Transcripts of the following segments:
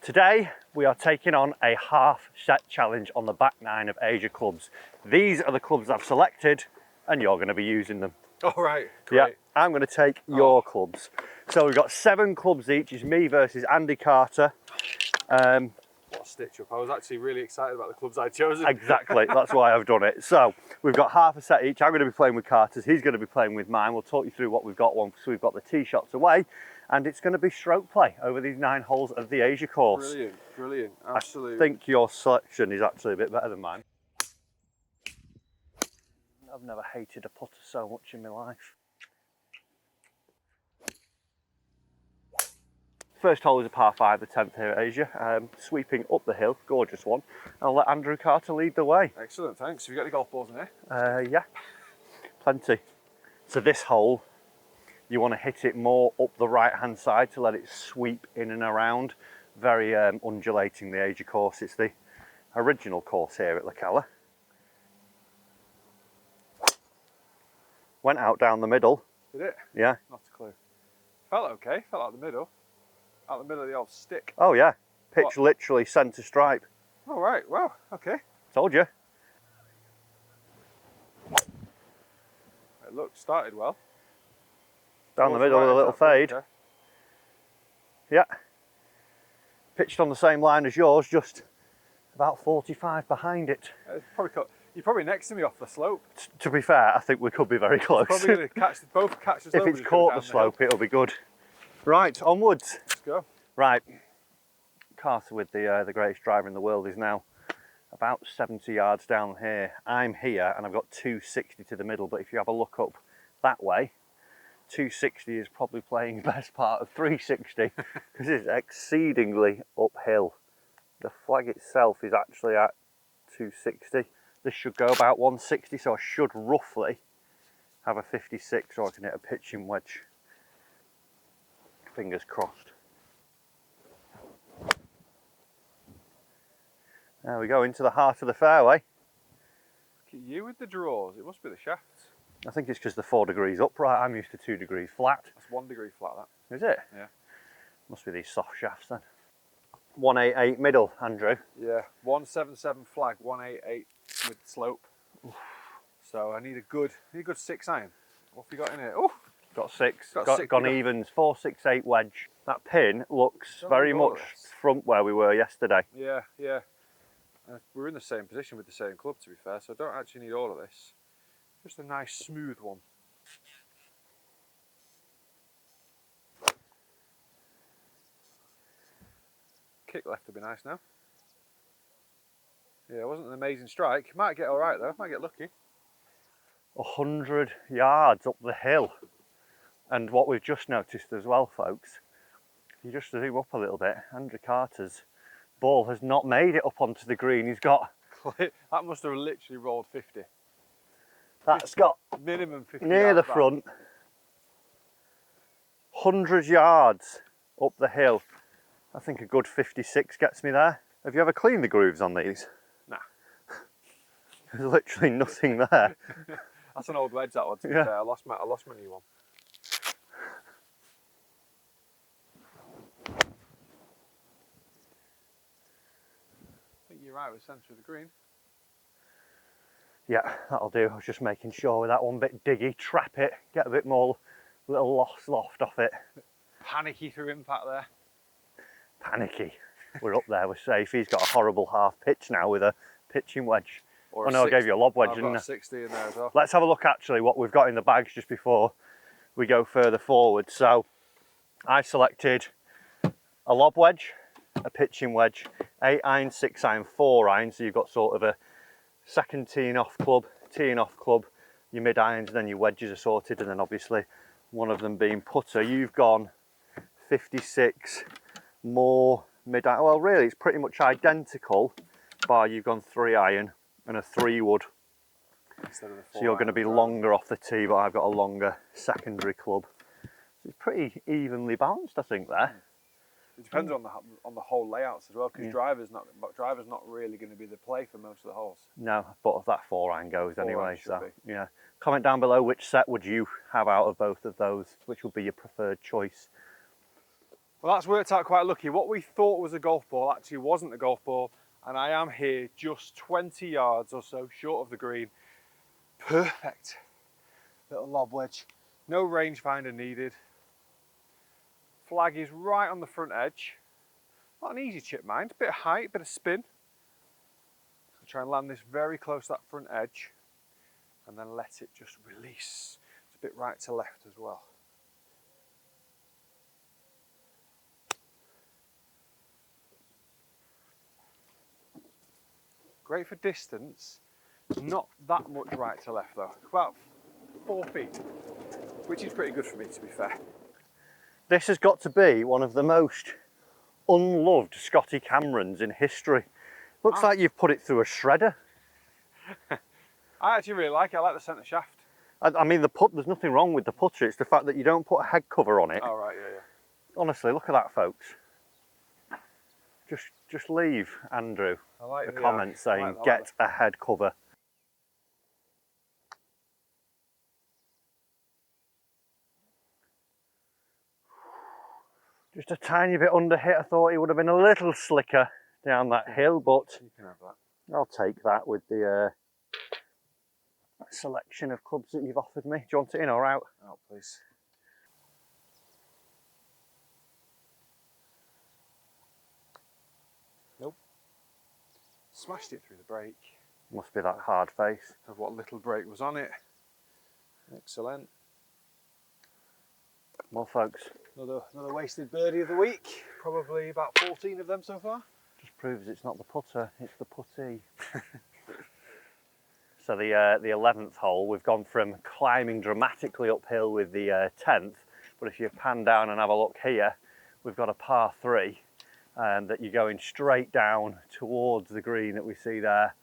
Today we are taking on a half set challenge on the back nine of Asia clubs. These are the clubs I've selected and you're going to be using them. All right, great. Yeah, I'm going to take your clubs. So we've got 7 clubs each. It's me versus Andy Carter. What a stitch up. I was actually really excited about the clubs I'd chosen. Exactly, that's why I've done it. So we've got half a set each. I'm going to be playing with Carter's, he's going to be playing with mine. We'll talk you through what we've got. So we've got the tee shots away, and it's going to be stroke play over these 9 holes of the Asia course. Brilliant, brilliant, absolutely. I think your selection is actually a bit better than mine. I've never hated a putter so much in my life. First hole is a par 5, the 10th here at Asia. Sweeping up the hill, gorgeous one. I'll let Andrew Carter lead the way. Excellent, thanks. Have you got any golf balls in there? Yeah, plenty. So this hole, you want to hit it more up the right hand side to let it sweep in and around. Very undulating, the Asia course. It's the original course here at Lacala. Went out down the middle. Did it? Yeah. Not a clue. Felt okay, felt out the middle. Out the middle of the old stick. Oh yeah, pitch literally centre stripe. All right, wow, okay. Told you. It started well. Down the middle with a little fade. Okay. Yeah. Pitched on the same line as yours, just about 45 behind it. You're probably next to me off the slope. To be fair, I think we could be very close. It's probably going to both catch the slope. If it's caught the slope, it'll be good. Right, onwards. Let's go. Right, Carter with the greatest driver in the world is now about 70 yards down here. I'm here and I've got 260 to the middle, but if you have a look up that way, 260 is probably playing best part of 360 because it's exceedingly uphill. The flag itself is actually at 260. This should go about 160, so I should roughly have a 56, or I can hit a pitching wedge. Fingers crossed. There we go, into the heart of the fairway. Look at you with the draws. It must be the shafts. I think it's because they're 4 degrees upright. I'm used to 2 degrees flat. That's 1 degree flat, that. Is it? Yeah. Must be these soft shafts then. 188 middle, Andrew. Yeah, 177 flag, 188 with slope. Oof. So I need a good 6 iron. What have you got in here? Oh, got 6. Gone evens. 4-6-8 wedge. That pin looks very much front where we were yesterday. Yeah, yeah. We're in the same position with the same club, to be fair, so I don't actually need all of this. Just a nice smooth one. Kick left would be nice now. Yeah, it wasn't an amazing strike. Might get all right though, might get lucky. 100 yards up the hill. And what we've just noticed as well, folks, if you just zoom up a little bit, Andrew Carter's ball has not made it up onto the green. He's got... That must have literally rolled 50. That's got... Minimum 50 near the front. 100 yards up the hill. I think a good 56 gets me there. Have you ever cleaned the grooves on these? Nah. There's literally nothing there. That's an old wedge, that one, to be fair. I lost my new one. I think you're right with the centre of the green. Yeah, that'll do. I was just making sure with that one, bit diggy, trap it, get a bit more little loft off it. Panicky through impact there. Panicky. We're up there, we're safe. He's got a horrible half pitch now with a pitching wedge. Or oh no, I gave you a lob wedge, didn't I? 60 in there as well. Let's have a look actually what we've got in the bags just before we go further forward. So I selected a lob wedge, a pitching wedge, 8 iron, 6 iron, 4 iron. So you've got sort of a second teeing off club, your mid irons, then your wedges are sorted, and then obviously one of them being putter. You've gone 56 more mid iron. Well, really, it's pretty much identical, bar you've gone 3 iron and a 3 wood. Instead of the 4 so you're going to be longer off the tee, but I've got a longer secondary club. So it's pretty evenly balanced, I think, there. It depends on the whole layouts as well, because driver's not really going to be the play for most of the holes. No, but that 4 iron goes anyway. So yeah, comment down below which set would you have out of both of those, which would be your preferred choice. Well, that's worked out quite lucky. What we thought was a golf ball actually wasn't a golf ball, and I am here just 20 yards or so short of the green. Perfect little lob wedge. No rangefinder needed. Flag is right on the front edge. Not an easy chip, mind. Bit of height, bit of spin. So try and land this very close to that front edge, and then let it just release. It's a bit right to left as well. Great for distance, not that much right to left though. About 4 feet, which is pretty good for me, to be fair. This has got to be one of the most unloved Scotty Camerons in history. Looks like you've put it through a shredder. I actually really like it. I like the centre shaft. I mean, there's nothing wrong with the putter. It's the fact that you don't put a head cover on it. Oh, right, yeah, yeah. Honestly, look at that, folks. Just leave Andrew a comment saying, get a head cover. Just a tiny bit under hit. I thought he would have been a little slicker down that hill, but You can have that. I'll take that with the selection of clubs that you've offered me. Do you want it in or out? Out, please. Nope. Smashed it through the brake. Must be that hard face. Of what little brake was on it. Excellent. Well, folks, Another wasted birdie of the week. Probably about 14 of them so far. just proves it's not the putter, it's the putty. So the 11th hole, we've gone from climbing dramatically uphill with the 10th, but if you pan down and have a look here, we've got a par 3 that you're going straight down towards the green that we see there,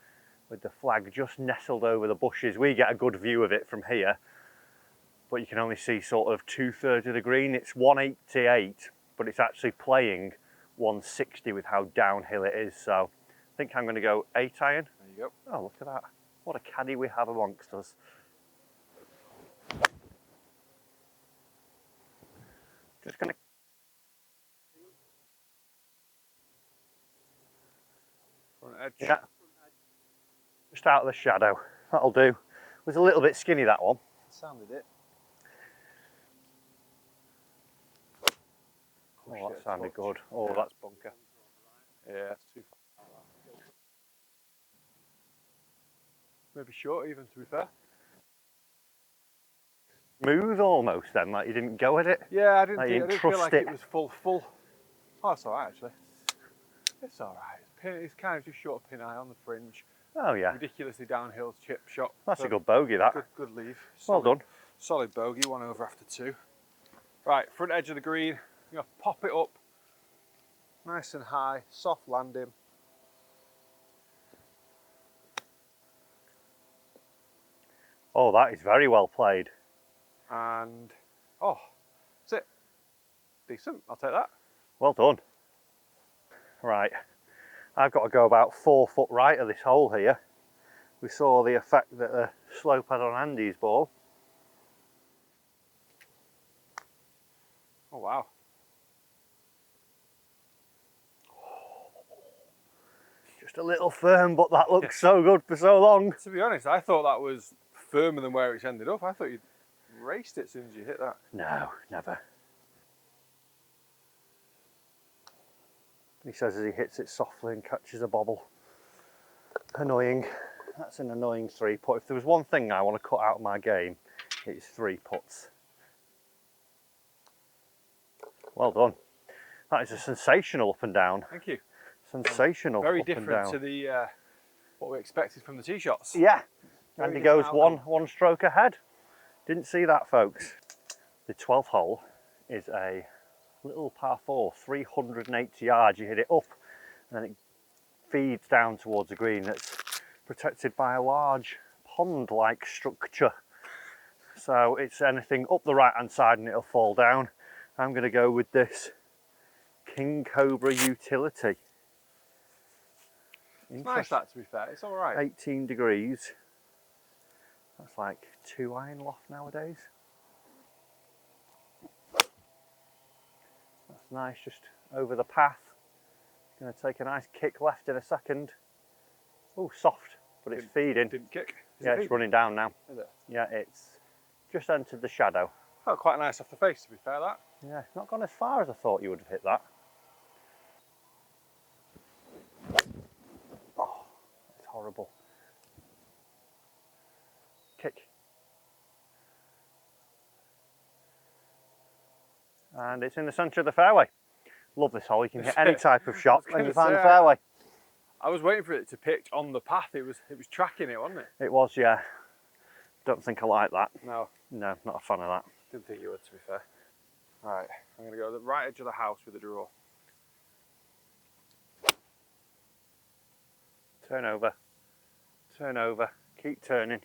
with the flag just nestled over the bushes. We get a good view of it from here, but you can only see sort of 2/3 of the green. It's 188, but it's actually playing 160 with how downhill it is. So I think I'm going to go 8 iron. There you go. Oh, look at that. What a caddy we have amongst us. Just going to... Front edge. Yeah. Just out of the shadow. That'll do. It was a little bit skinny, that one. Sounded it. Oh, that sounded good. Oh, that's bunker. Yeah, it's too far. Maybe short even, to be fair. Smooth almost then, like you didn't go at it. Yeah, I didn't Like feel trust like it was full. Oh, it's alright actually. It's alright. It's kind of just short of pin eye on the fringe. Oh yeah. Ridiculously downhill chip shot. That's a good bogey, that. Good leave. Well done. Solid bogey, 1 over after 2. Right, front edge of the green. I'm going to pop it up. Nice and high, soft landing. Oh, that is very well played. And, oh, that's it. Decent, I'll take that. Well done. Right, I've got to go about 4 foot right of this hole here. We saw the effect that the slope had on Andy's ball. Oh, wow. Just a little firm, but that looks so good for so long. To be honest, I thought that was firmer than where it's ended up. I thought you'd raced it as soon as you hit that. No, never. He says as he hits it softly and catches a bobble. Annoying. That's an annoying 3-putt. If there was one thing I want to cut out of my game, it's 3-putts. Well done. That is a sensational up and down. Thank you. Sensational Very up and different down. to the what we expected from the tee shots. Yeah. Very And he different goes outcome. one stroke ahead. Didn't see that, folks. The 12th hole is a little par 4, 380 yards. You hit it up and then it feeds down towards the green that's protected by a large pond-like structure. So it's anything up the right hand side and it'll fall down. I'm going to go with this King Cobra utility. It's nice that, to be fair. It's all right. 18 degrees. That's like 2 iron loft nowadays. That's nice, just over the path. Going to take a nice kick left in a second. Oh, soft, but it's feeding. Didn't kick. Yeah, it's running down now. Is it? Yeah, it's just entered the shadow. Oh, quite nice off the face, to be fair, that. Yeah, it's not gone as far as I thought you would have hit that. Oh, it's horrible. Kick. And it's in the centre of the fairway. Love this hole, you can hit any type of shot when you find the fairway. I was waiting for it to pitch on the path. It was tracking it, wasn't it? It was, yeah. Don't think I like that. No. No, not a fan of that. Didn't think you would, to be fair. Right, I'm going to go to the right edge of the house with the draw. Turn over. Turn over. Keep turning.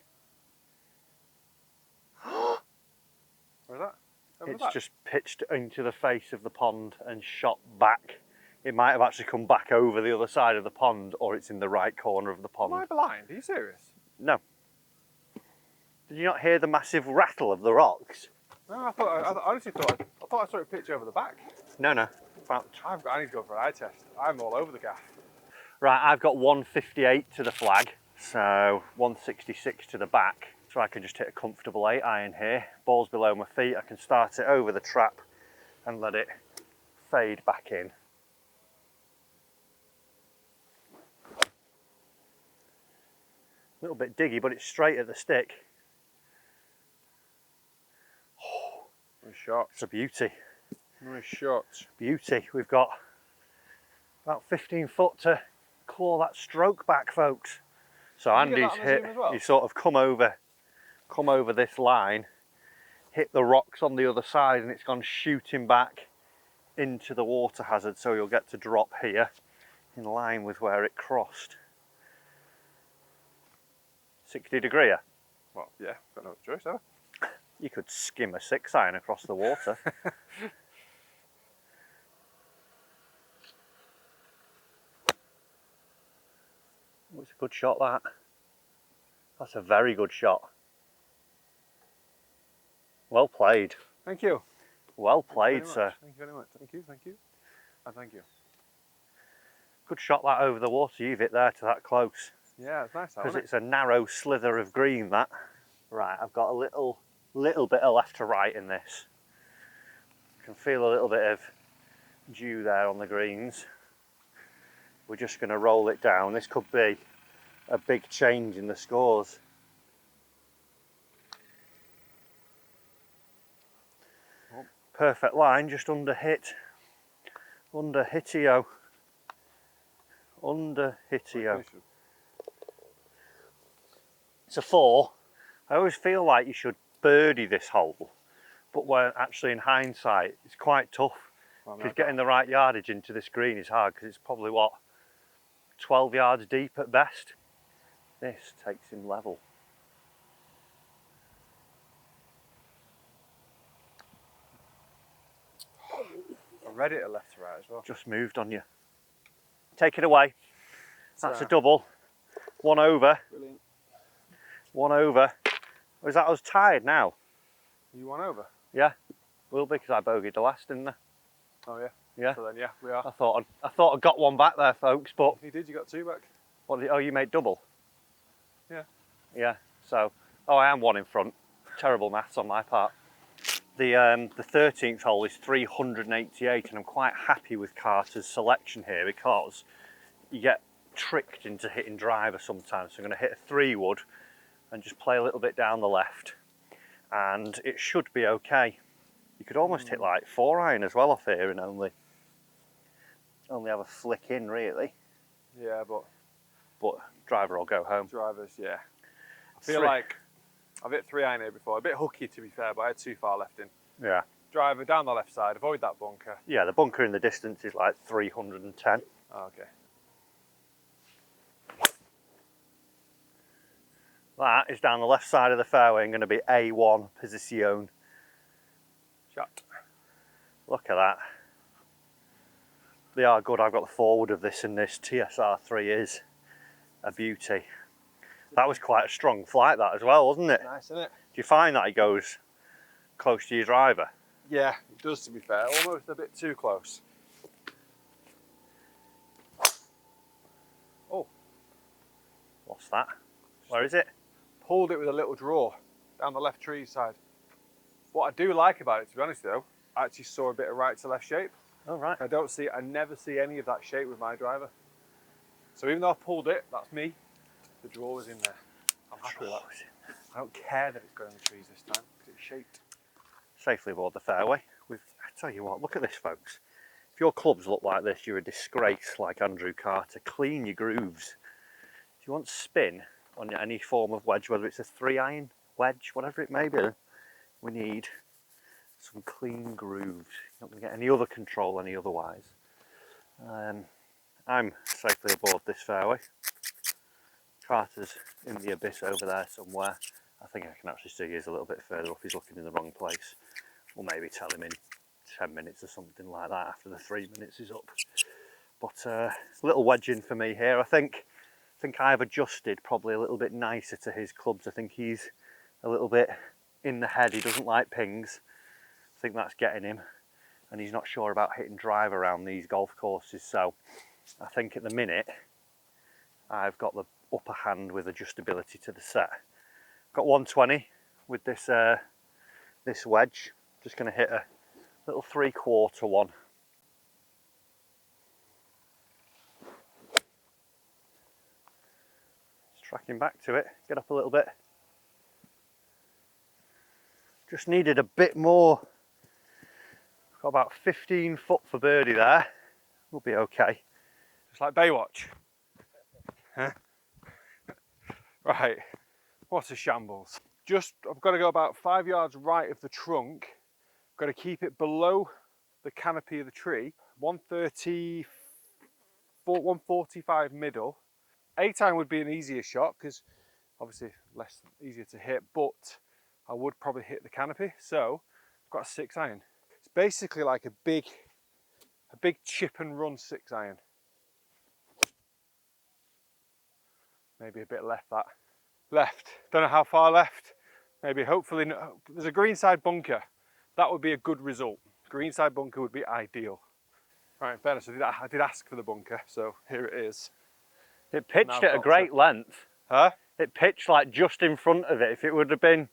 Where's that? Over It's the back? just pitched into the face of the pond and shot back. It might have actually come back over the other side of the pond, or it's in the right corner of the pond. Am I blind? Are you serious? No. Did you not hear the massive rattle of the rocks? No, I honestly thought I saw it pitch over the back. No, no. I need to go for an eye test. I'm all over the gaff. Right, I've got 158 to the flag, so 166 to the back. So I can just hit a comfortable 8-iron here. Ball's below my feet, I can start it over the trap and let it fade back in. A little bit diggy, but it's straight at the stick. Nice shot. It's a beauty. Nice shot. Beauty. We've got about 15 foot to claw that stroke back, folks. So Did you get Andy's that on the hit, Zoom as well? he's sort of come over this line, hit the rocks on the other side, and it's gone shooting back into the water hazard, so you'll get to drop here in line with where it crossed. 60 degree. Well, yeah, got no choice, have I? You could skim a 6-iron across the water. Oh, it's a good shot, that. That's a very good shot. Well played. Thank you. Well Thank played, you very sir. much. Thank you very much. Thank you, thank you. And thank you. Good shot that over the water you've hit there to that close. Yeah, it's nice, Because isn't it? it's a narrow slither of green, that. Right, I've got a little bit of left to right in this. I can feel a little bit of dew there on the greens. We're just going to roll it down. This could be a big change in the scores. Oh. Perfect line, just under hit. Under hitio. Under hitio. It's a 4. I always feel like you should birdie this hole, but when actually in hindsight, it's quite tough. Because getting the right yardage into this green is hard, because it's probably, what, 12 yards deep at best. This takes him level. I read it a left to right as well. Just moved on you. Take it away. That's a right. double. 1 over. Brilliant. 1 over. Was that us tied now? You won over? Yeah. Will be, because I bogeyed the last, didn't I? Oh yeah. Yeah. So then yeah, we are. I thought I got one back there, folks, but You did, you got 2 back. what did, oh, you made double? Yeah. Yeah, so, oh, I am 1 in front. Terrible maths on my part. The 13th hole is 388, and I'm quite happy with Carter's selection here, because you get tricked into hitting driver sometimes. So I'm going to hit a 3-wood and just play a little bit down the left, and it should be okay. You could almost hit like 4-iron as well off here and only have a flick in, really. Yeah, but Driver will go home. drivers, yeah. I feel like I've hit 3-iron here before. A bit hooky, to be fair, but I had too far left in. Yeah. Driver down the left side, avoid that bunker. Yeah, the bunker in the distance is like 310. Oh, okay. That is down the left side of the fairway and going to be A1 position. Shot. Look at that. They are good. I've got the forward of this, and this TSR3 is a beauty. That was quite a strong flight, that as well, wasn't it? Nice, isn't it? Do you find that it goes close to your driver? Yeah, it does, to be fair. Almost a bit too close. Oh, What's that? Where is it? pulled it with a little draw down the left tree side. What I do like about it, to be honest though, I actually saw a bit of right to left shape. Oh, right. I never see any of that shape with my driver. So even though I've pulled it, that's me. The draw was in there. I'm happy with that. I don't care that it's going on the trees this time because it's shaped. Safely aboard the fairway. I tell you what, look at this, folks. If your clubs look like this, you're a disgrace like Andrew Carter. Clean your grooves. If you want spin on any form of wedge, whether it's a 3-iron wedge, whatever it may be, we need some clean grooves. You're not going to get any other control any otherwise. I'm safely aboard this fairway. Carter's in the abyss over there somewhere. I think I can actually see he's a little bit further up. He's looking in the wrong place. We'll maybe tell him in 10 minutes or something like that after the 3 minutes is up. But a little wedge in for me here. I think I've adjusted probably a little bit nicer to his clubs. I think he's a little bit in the head. He doesn't like pings. I think that's getting him. And he's not sure about hitting drive around these golf courses. So I think at the minute I've got the upper hand with adjustability to the set. Got 120 with this this wedge. Just going to hit a little 3/4 one. Just tracking back to it. Get up a little bit. Just needed a bit more. Got about 15 foot for birdie there. We'll be okay. Just like Baywatch. Huh? Right, what a shambles. I've got to go about 5 yards right of the trunk. Got to keep it below the canopy of the tree. 130, 145 middle. 8-iron would be an easier shot because obviously easier to hit, but I would probably hit the canopy. So I've got a 6-iron. It's basically like a big chip and run 6-iron. Maybe a bit left that. Left, don't know how far left. Maybe, hopefully, no. There's a greenside bunker. That would be a good result. Greenside bunker would be ideal. Right, in fairness, I did ask for the bunker, so here it is. It pitched at a great length. Huh? It pitched like just in front of it. If it would have been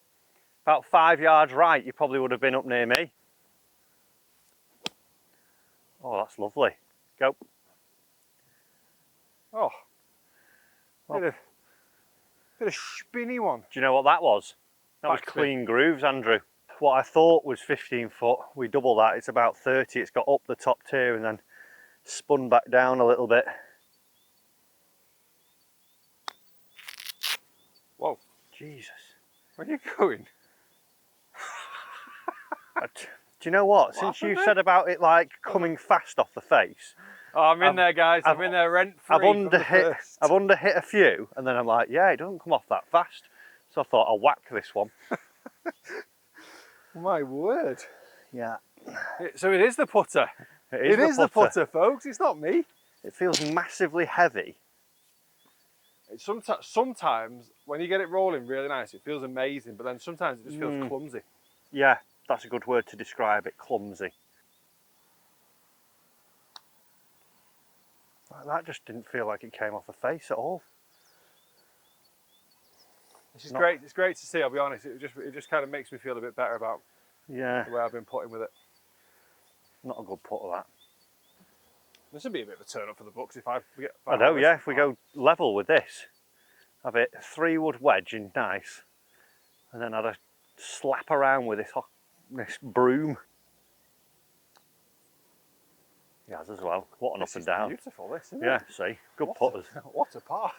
about 5 yards right, you probably would have been up near me. Oh, that's lovely. Go. Oh, bit of spinny one. Do you know what that was? That was clean grooves, Andrew. What I thought was 15 foot, we double that. It's about 30. It's got up the top tier and then spun back down a little bit. Whoa. Jesus. Where are you going? Do you know what? Since you said about it like coming fast off the face. Oh, I'm in there, guys. I'm in there rent free. I've underhit a few, and then I'm like, yeah, it doesn't come off that fast. So I thought I'll whack this one. My word. Yeah. So it is the putter. It is the putter, folks. It's not me. It feels massively heavy. Sometimes when you get it rolling really nice, it feels amazing, but then sometimes it just feels clumsy. Yeah, that's a good word to describe it, clumsy. That just didn't feel like it came off the face at all. This is great. It's great to see, I'll be honest. It just kind of makes me feel a bit better about the way I've been putting with it. Not a good putt of that. This would be a bit of a turn up for the books if I know, yeah, if we go level with this, have it 3-wood wedge in nice, and then I'd a slap around with this broom. He has as well. What an up and down. Beautiful, this, isn't it? See, good putters. What a par.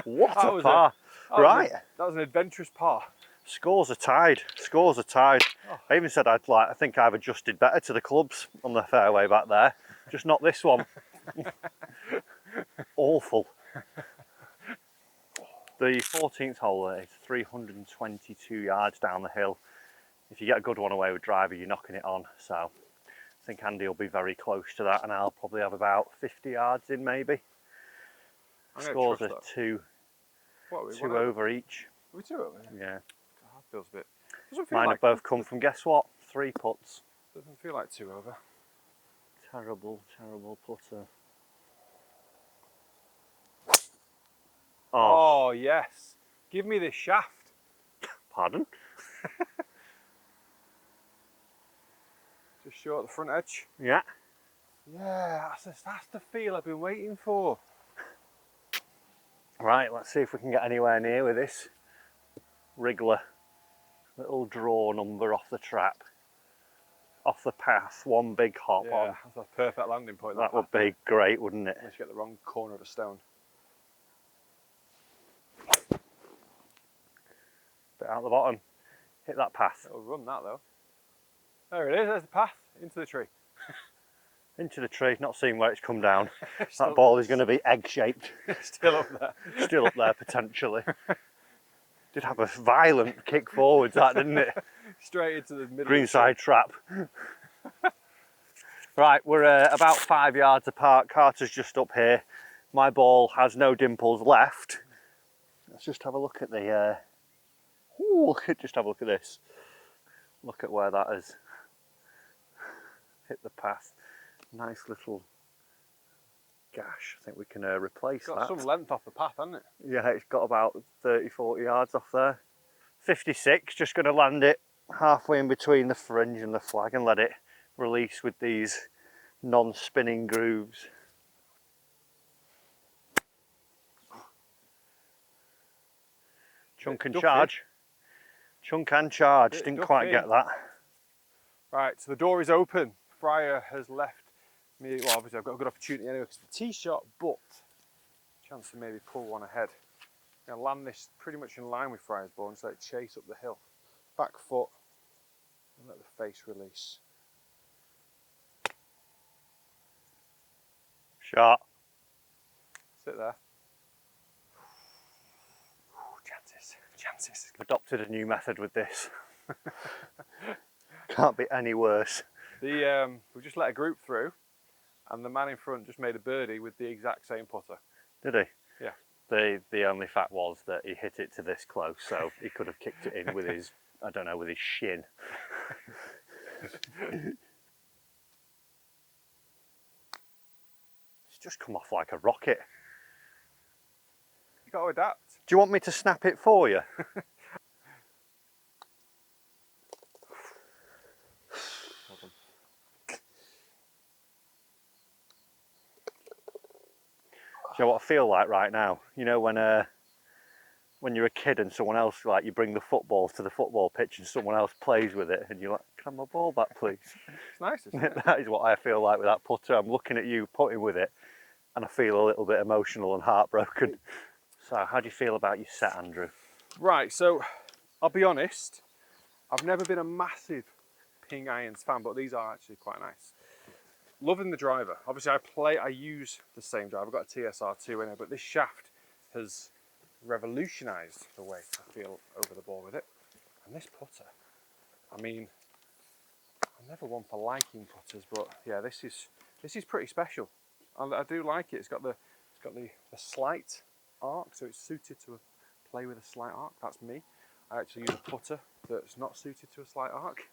What a par. Right. That was an adventurous par. Scores are tied. Scores are tied. Oh. I even said I think I've adjusted better to the clubs on the fairway back there. Just not this one. Awful. The 14th hole is 322 yards down the hill. If you get a good one away with driver, you're knocking it on. So I think Andy will be very close to that, and I'll probably have about 50 yards in maybe. Scores are two over each. Are we 2 over? Yeah. That feels a bit. Mine have both come from, guess what? 3 putts. Doesn't feel like 2 over. Terrible, terrible putter. Oh, Oh, yes. Give me this shaft. pardon? Just short of the front edge. Yeah. Yeah, that's the feel I've been waiting for. Right, let's see if we can get anywhere near with this wriggler. Little draw number off the trap. Off the path, one big hop Yeah, on. that's a perfect landing point. That would be great, wouldn't it? Unless you get the wrong corner of a stone. Bit out the bottom. Hit that path. It'll run that though. There it is, there's the path into the tree. Into the tree, not seeing where it's come down. Still- That ball is going to be egg-shaped. Still up there. Still up there, potentially. Did have a violent kick forwards, that, didn't it? Straight into the middle. Greenside trap. Right, we're about 5 yards apart. Carter's just up here. My ball has no dimples left. Let's just have a look at the... just have a look at this. Look at where that has hit the path. Nice little gash. I think we can replace It's got that. some length off the path, hasn't it? Yeah, it's got about 30-40 yards off there. 56, just going to land it halfway in between the fringe and the flag and let it release with these non-spinning grooves. Chunk and Duffy. charge. Chunk and charge, Bit didn't Duffy. quite get that. Right, so the door is open. Fryer has left me, well obviously I've got a good opportunity anyway because the tee shot, but chance to maybe pull one ahead. I'm going to land this pretty much in line with Fryer's ball and just let it chase up the hill. Back foot and let the face release. Shot. Sit there. Chances, chances. Adopted a new method with this. Can't be any worse. We just let a group through and the man in front just made a birdie with the exact same putter. Did he? Yeah. The only fact was that he hit it to this close, so he could have kicked it in with his, I don't know, with his shin. It's just come off like a rocket. You got to adapt. Do you want me to snap it for you? Do you know what I feel like right now? You know when you're a kid and someone else, like, you bring the football to the football pitch and someone else plays with it and you're like, can I have my ball back please? It's nice, isn't it? That is what I feel like with that putter. I'm looking at you putting with it and I feel a little bit emotional and heartbroken. So how do you feel about your set, Andrew? Right, so I'll be honest, I've never been a massive ping irons fan, but these are actually quite nice. Loving the driver. Obviously I use the same driver. I've got a TSR2 in it, but this shaft has revolutionised the way I feel over the ball with it. And this putter, I mean, I'm never one for liking putters, but yeah, this is pretty special. I do like it. It's got the slight arc, so it's suited to play with a slight arc. That's me. I actually use a putter that's not suited to a slight arc.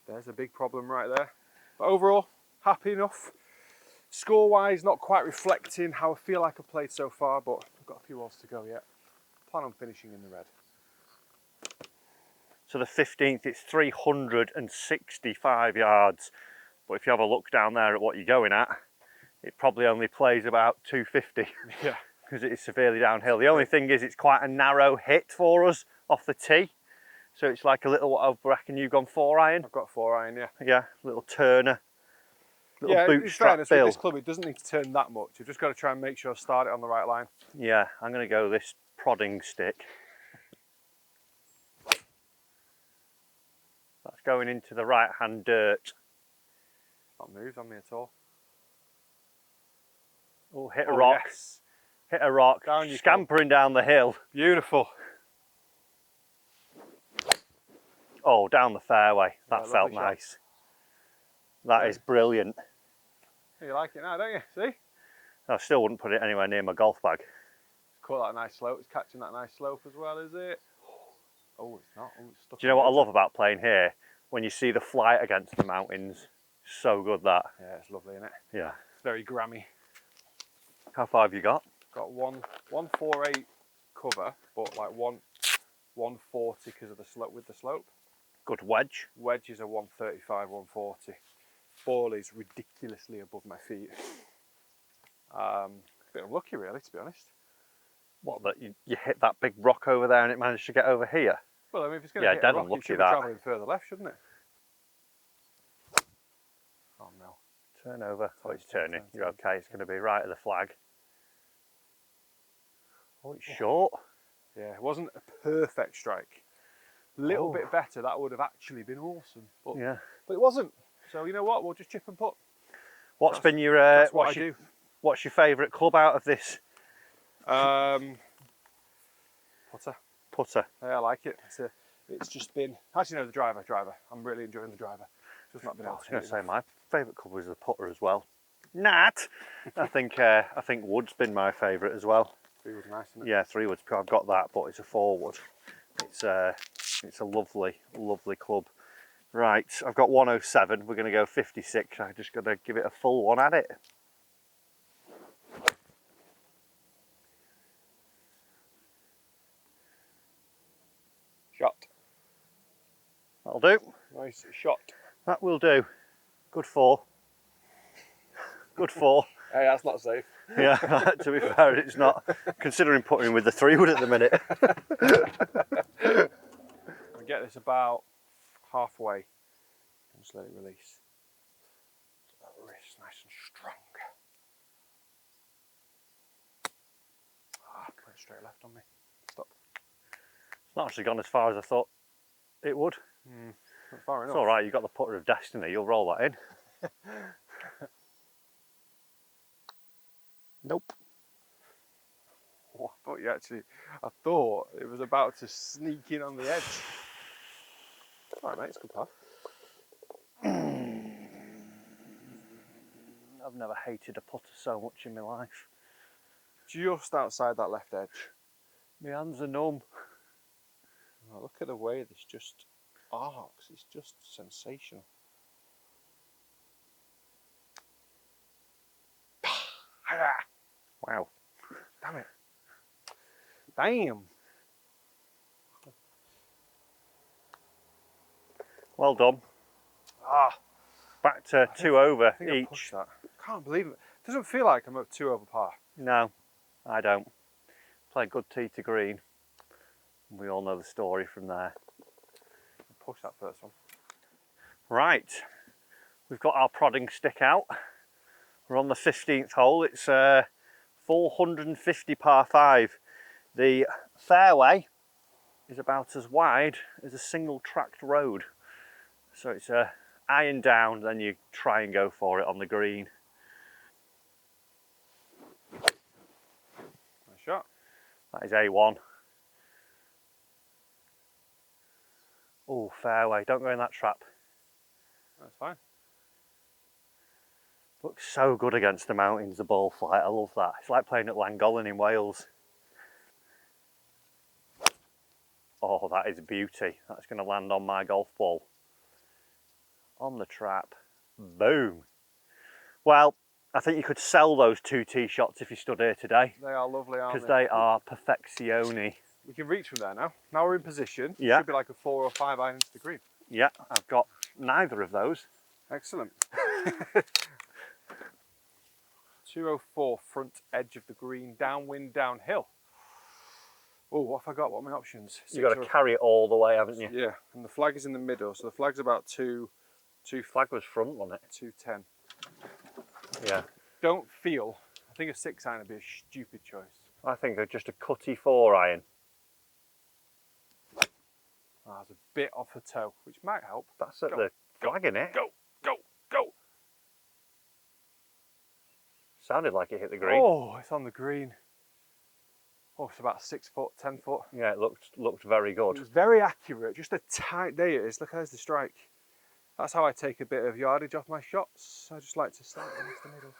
There's a big problem right there. But overall, happy enough. Score-wise, not quite reflecting how I feel like I've played so far, but I've got a few holes to go yet. Plan on finishing in the red. So the 15th, it's 365 yards. But if you have a look down there at what you're going at, it probably only plays about 250. Yeah. Because it is severely downhill. The only thing is it's quite a narrow hit for us off the tee. So it's like a little, what I reckon you've gone 4-iron? I've got 4-iron, yeah. Yeah, little turner. Little Yeah, in bootstrap fairness, bill. with this club, it doesn't need to turn that much. You've just got to try and make sure I start it on the right line. Yeah, I'm going to go this prodding stick. That's going into the right-hand dirt. Not moved on me at all. Oh, hit a Oh, rock. yes. Hit a rock. Down you Scampering down the hill. Beautiful. Oh, down the fairway. That Yeah, felt lovely shot. nice. That is brilliant. You like it now, don't you? See? I still wouldn't put it anywhere near my golf bag. Caught that nice slope. It's catching that nice slope as well, is it? Oh, it's not. Oh, it's stuck. Do you know what I love about playing here? when you see the flight against the mountains. So good that. Yeah, it's lovely, isn't it? Yeah. It's very Grammy. How far have you got? Got 148 cover, but like 140 because of the slope with the slope. Good wedge. Wedge is a 135, 140. Ball is ridiculously above my feet. A bit unlucky really, to be honest. What, that you hit that big rock over there and it managed to get over here? Well, I mean, if it's going to hit dead a rock, unlucky it should be that. travelling further left, shouldn't it? Oh no. Turn over. Oh, it's Turn, turning. turn, You're turn, okay. It's going to be right at the flag. Oh, it's short. Yeah, it wasn't a perfect strike. A little bit better, that would have actually been awesome. But, Yeah. but it wasn't. So you know what? We'll just chip and putt. What's been your That's what I do. What's your favourite club out of this? Putter. Putter. Yeah, I like it. It's just been. Actually, no, the driver. I'm really enjoying the driver. Just not been I able was to. going to say my favourite club was the putter as well. Nat. I think wood's been my favourite as well. 3-wood's nice, isn't it? Yeah, 3-wood. I've got that, but it's a 4-wood. It's a lovely club. Right, I've got 107. We're going to go 56. I just got to give it a full one at it. Shot. That'll do. Nice shot. That will do. Good 4. Good 4. Hey, that's not safe. Yeah, to be fair, it's not. Considering putting with the 3-wood at the minute. We get this about halfway. Just let it release. Wrist nice and strong. Went straight left on me. Stop. It's not actually gone as far as I thought it would. Not far enough. It's all right. You've got the putter of destiny. You'll roll that in. Nope. Oh, I thought it was about to sneak in on the edge. All right, mate, it's a good path. I've never hated a putter so much in my life. Just outside that left edge. My hands are numb. Oh, look at the way this just arcs. It's just sensational. Wow. Damn it. Damn. Well done. Ah. Back to 2 over I think I each. pushed that. Can't believe it. It doesn't feel like I'm at 2 over par. No, I don't. Play good tee to green. We all know the story from there. Push that first one. Right, we've got our prodding stick out. We're on the 15th hole. It's 450 par 5. The fairway is about as wide as a single tracked road. So it's a iron down, then you try and go for it on the green. Nice shot. That is A1. Oh, fairway, don't go in that trap. That's fine. Looks so good against the mountains, the ball flight. I love that. It's like playing at Llangollen in Wales. Oh, that is a beauty. That's going to land on my golf ball. On the trap. Boom. Well, I think you could sell those 2 tee shots if you stood here today. They are lovely, aren't Because they? they are perfectione. We can reach from there now. Now we're in position. Yeah. Should be like a 4 or 5 iron into the green. Yeah, I've got neither of those. Excellent. 204 front edge of the green, downwind, downhill. Oh, what have I got? What are my options? You've got to carry it all the way, haven't you? Yeah, and the flag is in the middle, so the flag's about 2. Flag was front, wasn't it? 210. Yeah. Don't feel. I think a 6 iron would be a stupid choice. I think they're just a cutty 4 iron. Ah, it's a bit off the toe, which might help. That's at the flag, innit? Go, go, go. Sounded like it hit the green. Oh, it's on the green. Oh, it's about 6 foot, 10 foot. Yeah, it looked very good. It was very accurate, just a tight, there it is, look, there's the strike. That's how I take a bit of yardage off my shots. I just like to start against the middle.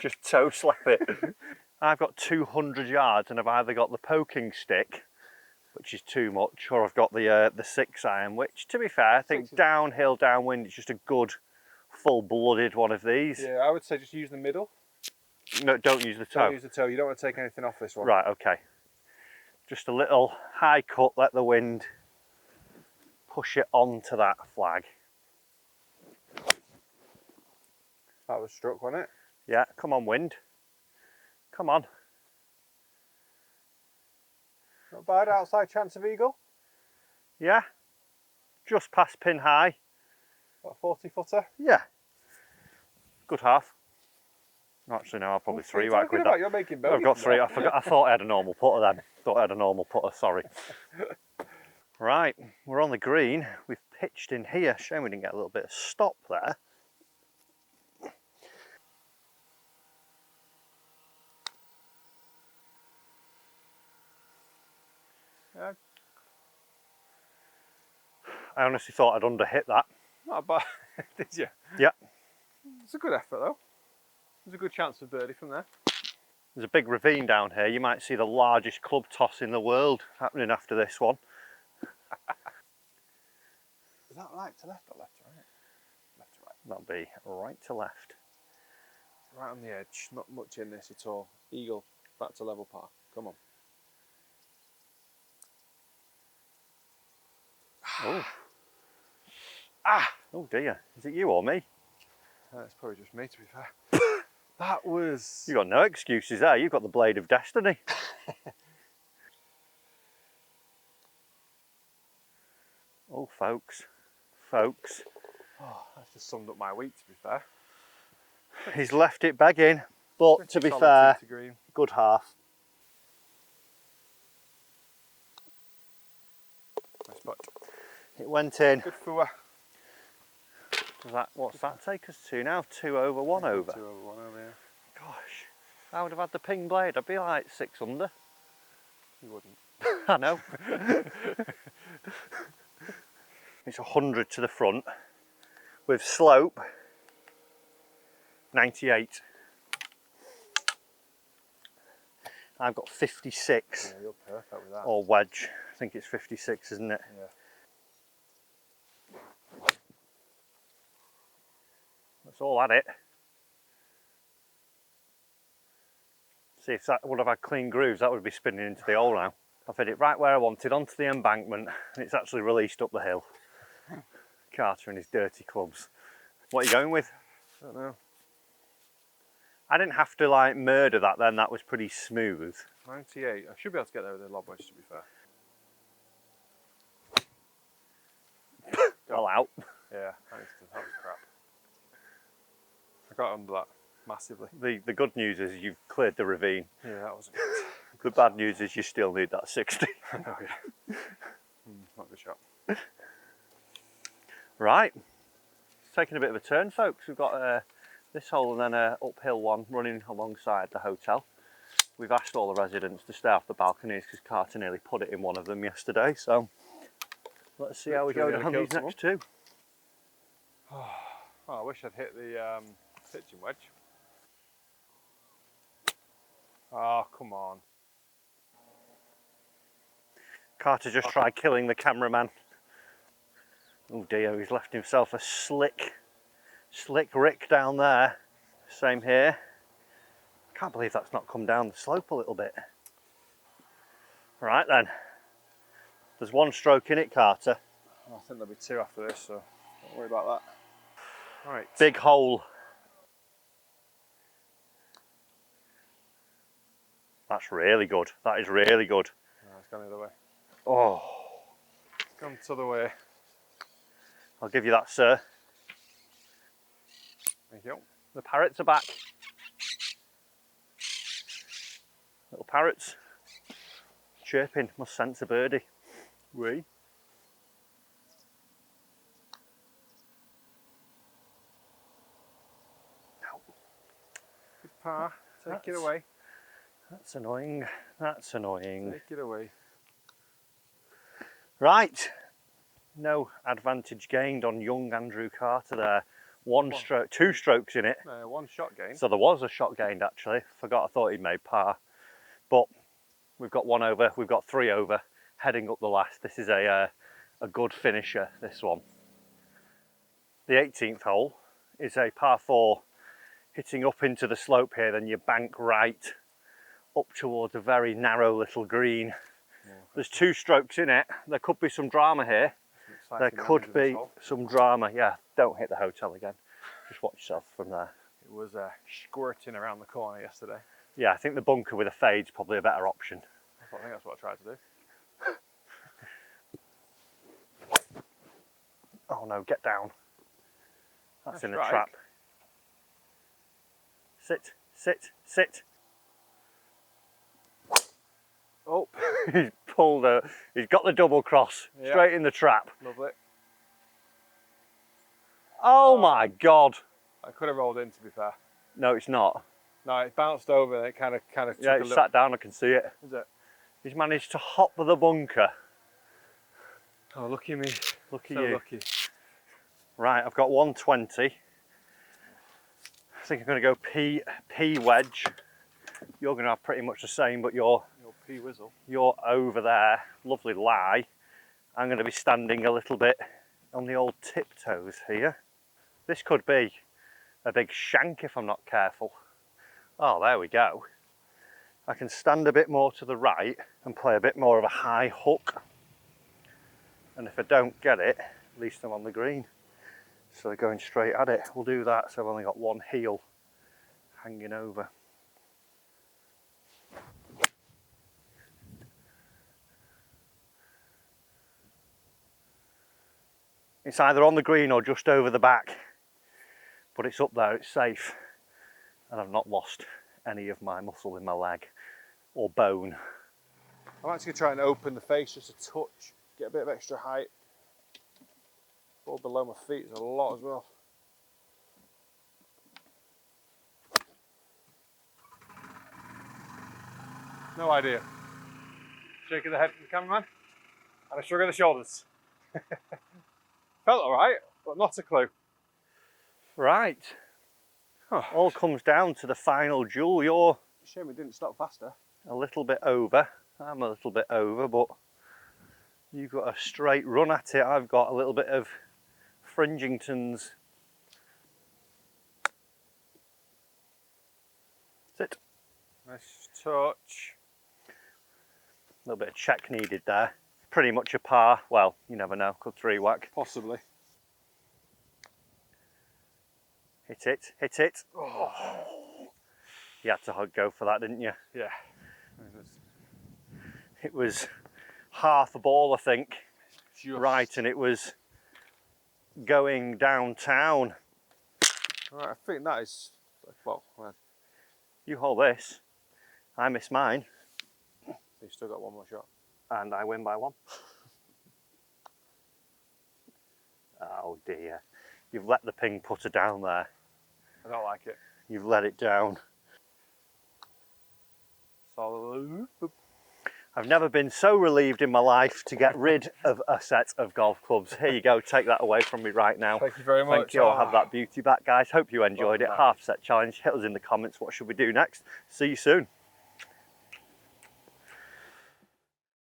Just toe slap it. I've got 200 yards and I've either got the poking stick which is too much, or I've got the 6 iron, which, to be fair, I think downhill, downwind, it's just a good full-blooded one of these. Yeah, I would say just use the middle. No, don't use the toe. Don't use the toe. You don't want to take anything off this one. Right, okay. Just a little high cut, let the wind push it onto that flag. That was struck, wasn't it? Yeah, come on, wind. Come on. Not bad. Outside chance of eagle. Yeah, just past pin high. About 40 footer. Yeah, good half. Actually, no, I'll probably three whack with that. You're making bogey. I've got three. I forgot. I thought I had a normal putter then. Thought I had a normal putter. Sorry. Right, we're on the green. We've pitched in here. Shame we didn't get a little bit of stop there. Yeah. I honestly thought I'd underhit that. Not bad. Did you? Yeah. It's a good effort though. There's a good chance of birdie from there. There's a big ravine down here. You might see the largest club toss in the world happening after this one. Is that right to left or left to right? Left to right. That'll be right to left. Right on the edge. Not much in this at all. Eagle. Back to level par. Come on. Oh. Ah! Oh dear. Is it you or me? It's probably just me, to be fair. That was... You've got no excuses there. You've got the blade of destiny. Oh, folks. Folks. Oh, that's just summed up my week, to be fair. He's left it begging, but to be fair, good half. Nice putt. It went in. Good four. What's that take us to now? 2 over, 1 over. 2 over, 1 over, yeah. Gosh, I would have had the ping blade. I'd be like 6 under. You wouldn't. I know. It's 100 to the front with slope 98. I've got 56. Yeah, you're perfect with that. Or wedge. I think it's 56, isn't it? Yeah. That's all at it. See, if that would have had clean grooves, that would be spinning into the hole now. I've hit it right where I wanted, onto the embankment, and it's actually released up the hill. Carter and his dirty clubs. What are you going with? I don't know. I didn't have to like murder that then, that was pretty smooth. 98. I should be able to get there with a lob wedge, to be fair. All out. Yeah, that was crap. I got under that massively. The good news is you've cleared the ravine. Yeah, that wasn't good. The bad news is you still need that 60. I know, yeah. Not a good shot. Right, it's taking a bit of a turn, folks. We've got this hole and then an uphill one running alongside the hotel. We've asked all the residents to stay off the balconies because Carter nearly put it in one of them yesterday. So let's see how we go down these next two. Oh, I wish I'd hit the pitching wedge. Oh, come on. Carter just tried killing the cameraman. Oh dear, he's left himself a slick rick down there. Same here. Can't believe that's not come down the slope a little bit. Right then, there's 1 stroke in it, Carter. I think there'll be 2 after this, so don't worry about that. All right. Big hole. That's really good. That is really good. No, it's gone the other way. Oh. It's gone the other way. I'll give you that, sir. Thank you. The parrots are back. Little parrots. Chirping. Must sense a birdie. Wee. Good par. Take it away. That's annoying. That's annoying. Take it away. Right. No advantage gained on young Andrew Carter there. 1 stroke, 2 strokes in it. 1 shot gain. So there was a shot gained actually. Forgot, I thought he'd made par. But we've got 1 over, we've got 3 over. heading up the last. This is a good finisher, this one. The 18th hole is a par 4, hitting up into the slope here, then you bank right up towards a very narrow little green. Yeah. There's 2 strokes in it. There could be some drama here. There could be some drama. Yeah, don't hit the hotel again. Just watch yourself from there. It was squirting around the corner yesterday. Yeah, I think the bunker with a fade's probably a better option. I think that's what I tried to do. Oh no, get down. That's in the right. trap. Sit, sit, sit. Oh, he's pulled he's got the double cross straight in the trap. Lovely. Oh my God. I could have rolled in, to be fair. No, it's not. No, it bounced over and it kind of took yeah, it sat down, I can see it. Is it? He's managed to hop the bunker. Oh, lucky me. Lucky so you. Lucky. Right, I've got 120. I think I'm going to go P wedge. You're going to have pretty much the same, but you're P whistle. You're over there. Lovely lie. I'm going to be standing a little bit on the old tiptoes here. This could be a big shank if I'm not careful. Oh, there we go. I can stand a bit more to the right and play a bit more of a high hook. And if I don't get it, at least I'm on the green. So they're going straight at it. We'll do that. So I've only got one heel hanging over. It's either on the green or just over the back, but it's up there, it's safe. And I've not lost any of my muscle in my leg or bone. I'm actually trying to open the face just a touch, get a bit of extra height. Ball below my feet is a lot as well. No idea. Shaking the head from the cameraman and a shrug of the shoulders. Felt alright, but not a clue. Right. Oh. All comes down to the final duel. You're Shame it didn't stop faster. a little bit over. I'm a little bit over, but you've got a straight run at it. I've got a little bit of Fringington's. Sit. Nice touch. A little bit of check needed there. Pretty much a par. Well, you never know. Could 3-whack. Possibly. Hit it. Hit it. Oh. You had to go for that, didn't you? Yeah. It was half a ball, I think. Just. Right, and it was going downtown. Right, I think that is, well, You hold this. I miss mine. you've still got one more shot. And I win by 1. Oh dear. You've let the ping putter down there. I don't like it. You've let it down. Solid. I've never been so relieved in my life to get rid of a set of golf clubs. Here you go, take that away from me right now. Thank you very much. Thank you, I'll have that beauty back, guys. Hope you enjoyed it. Welcome back. Half set challenge. Hit us in the comments. What should we do next? See you soon.